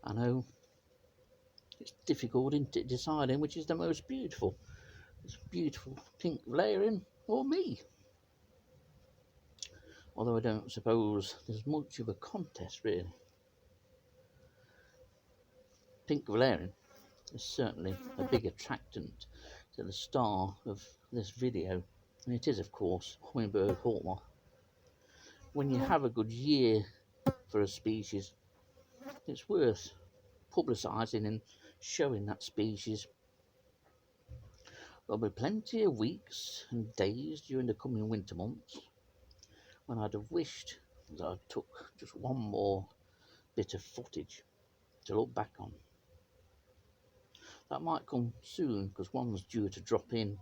I know it's difficult, isn't it, deciding which is the most beautiful. It's beautiful pink Valerian or me. Although I don't suppose there's much of a contest really. Pink Valerian is certainly a big attractant to the star of this video, and it is of course Hummingbird Hawk-moth. When you have a good year for a species, it's worth publicising and showing that species. There'll be plenty of weeks and days during the coming winter months when I'd have wished that I took just one more bit of footage to look back on. That might come soon because one's due to drop in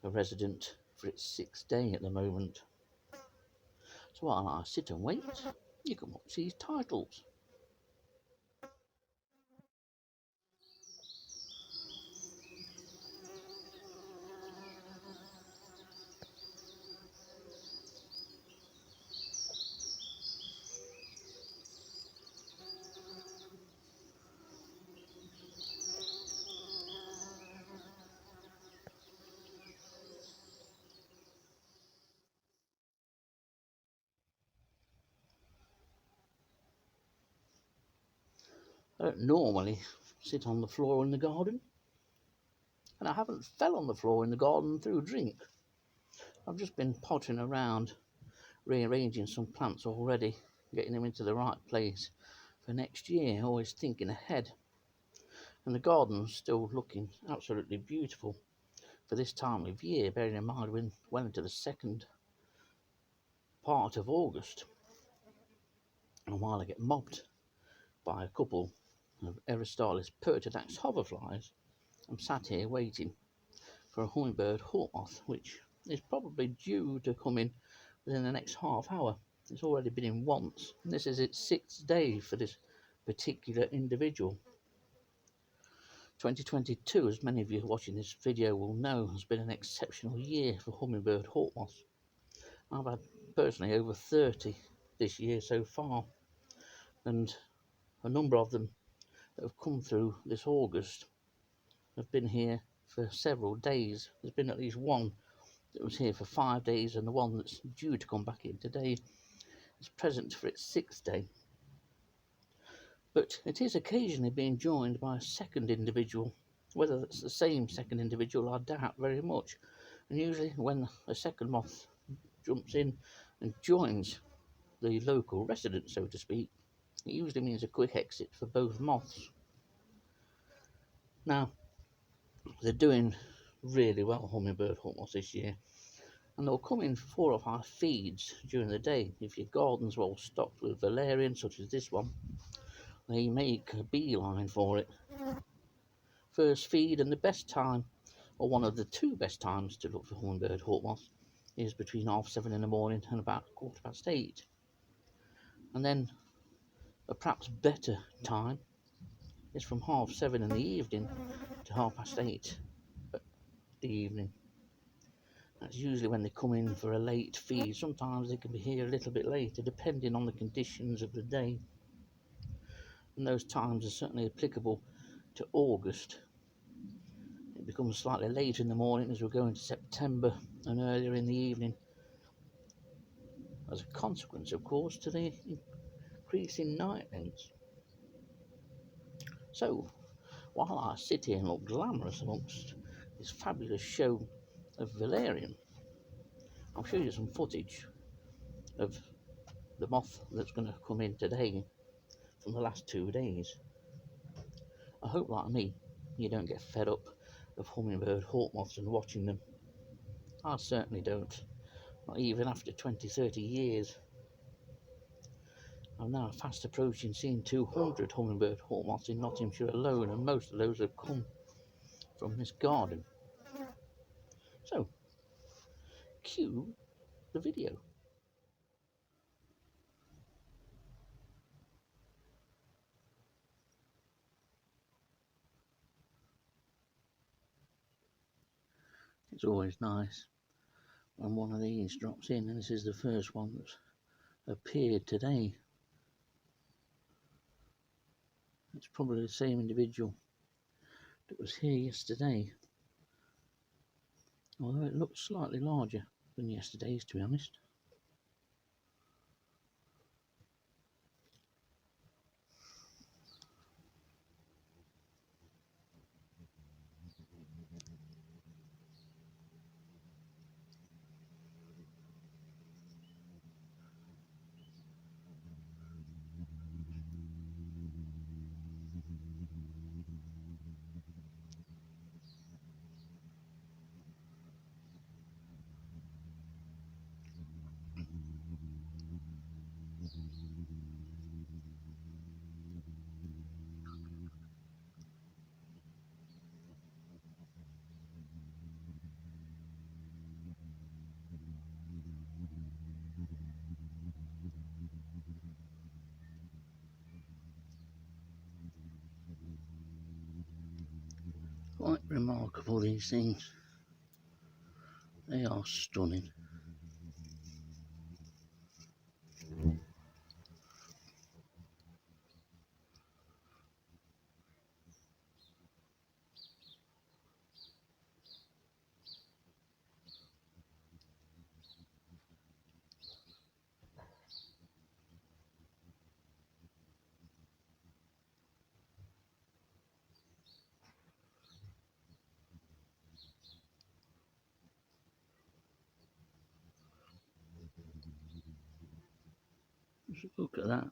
a resident for its 6th day at the moment. So while I sit and wait, you can watch these titles. I don't normally sit on the floor in the garden, and I haven't fell on the floor in the garden through a drink. I've just been pottering around, rearranging some plants already, getting them into the right place for next year, always thinking ahead. And the garden's still looking absolutely beautiful for this time of year, bearing in mind we're well into the second part of August. And while I get mobbed by a couple of Eristalis pertinax hoverflies, I'm sat here waiting for a Hummingbird Hawk-moth, which is probably due to come in within the next half hour. It's already been in once, and this is its 6th day for this particular individual. 2022, as many of you watching this video will know, has been an exceptional year for Hummingbird Hawk-moths. I've had personally over 30 this year so far, and a number of them that have come through this August have been here for several days. There's been at least one that was here for 5 days, and the one that's due to come back in today is present for its 6th day. But it is occasionally being joined by a second individual. Whether that's the same second individual, I doubt very much. And usually when a second moth jumps in and joins the local resident, so to speak, it usually means a quick exit for both moths. Now, they're doing really well, Hummingbird Hawk-moths, this year, and they'll come in for 4 or 5 feeds during the day. If your garden's well stocked with valerian, such as this one, they make a beeline for it. First feed, and the best time, or one of the 2 best times to look for Hummingbird Hawk-moths, is between 7:30 in the morning and about 8:15. And then a perhaps better time is from 7:30 in the evening to 8:30 the evening. That's usually when they come in for a late feed. Sometimes they can be here a little bit later, depending on the conditions of the day. And those times are certainly applicable to August. It becomes slightly later in the morning as we go into September, and earlier in the evening, as a consequence, of course, to the increase in night lengths. So, while I sit here and look glamorous amongst this fabulous show of valerian, I'll show you some footage of the moth that's going to come in today from the last 2 days. I hope, like me, you don't get fed up of Hummingbird Hawk-moths and watching them. I certainly don't, not even after 20-30 years. I'm now fast approaching seeing 200 Hummingbird Hawk-moths in Nottinghamshire alone, and most of those have come from this garden. So, cue the video. It's always nice when one of these drops in, and this is the first one that's appeared today. It's probably the same individual that was here yesterday, although it looks slightly larger than yesterday's, to be honest. Quite remarkable, these things. They are stunning. Just look at that.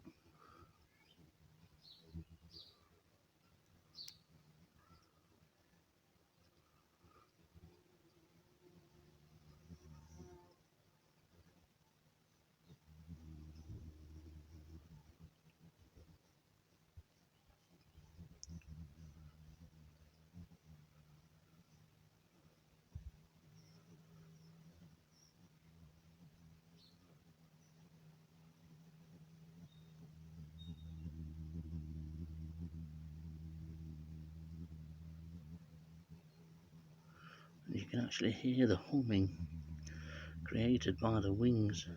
You can actually hear the humming created by the wings.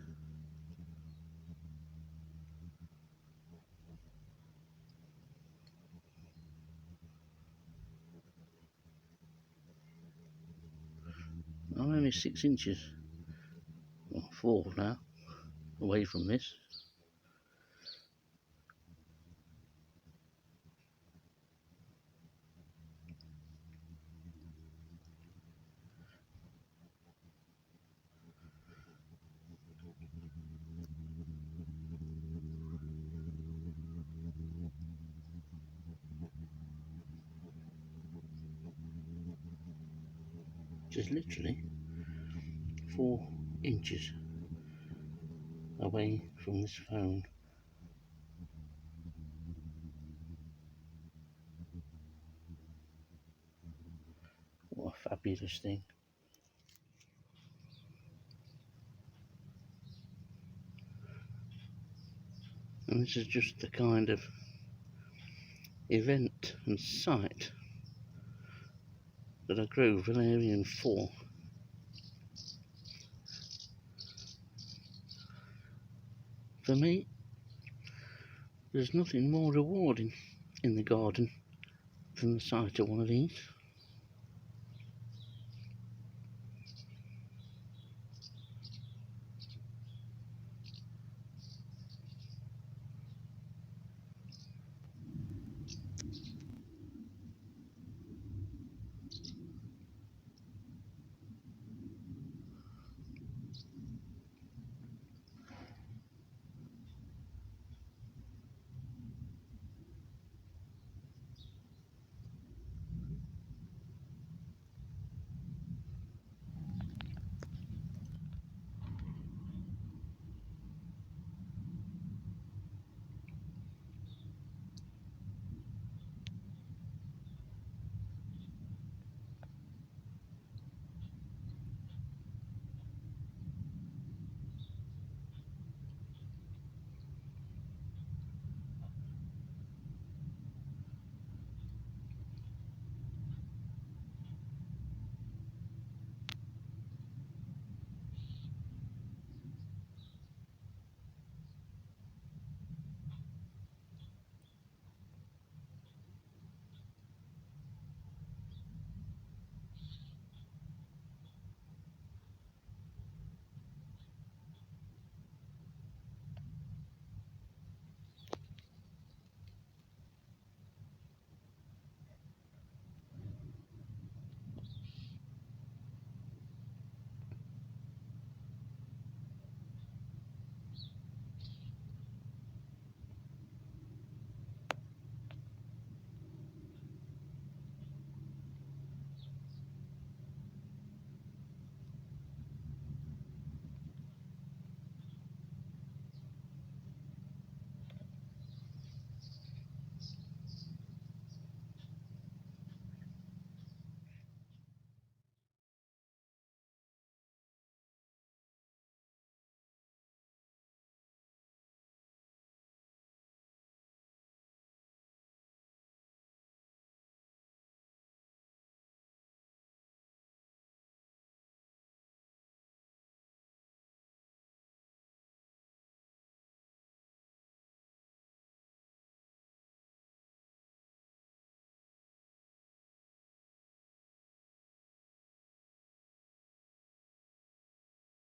I'm only 6 inches, or 4 now, away from this. Just literally 4 inches away from this phone. What a fabulous thing. And this is just the kind of event and site that I grow valerian for. For me, there's nothing more rewarding in the garden than the sight of one of these.